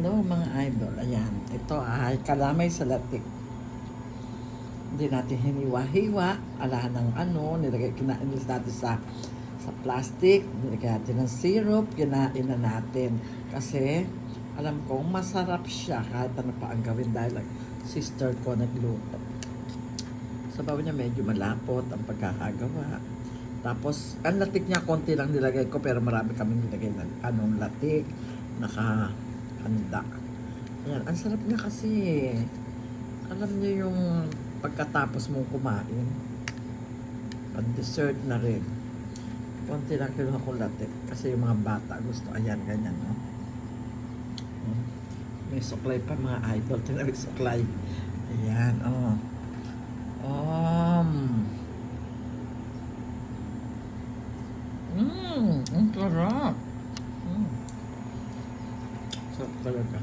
Hello mga idol, ayan. Ito ay kalamay sa latik. Hindi natin hiniwa-hiwa. Ala ng kinainis natin sa plastic. Nilagay natin ng syrup, kinain na natin. Kasi alam kong masarap siya kahit ano pa ang gawin dahil sister ko nagluto. Sabaw niya medyo malapot ang pagkakagawa. Tapos, ang latik niya, konti lang nilagay ko, pero marami kaming nilagay ng latik, nakahanda. Ayan, ang sarap niya kasi, alam niyo yung pagkatapos mong kumain, pag-dessert na rin. Konti lang kinuha ko latik, kasi yung mga bata gusto, ayan, ganyan, no? May suklay pa mga idol, tingnan may suklay. Ayan, oh. Ang sarap. Sarap talaga.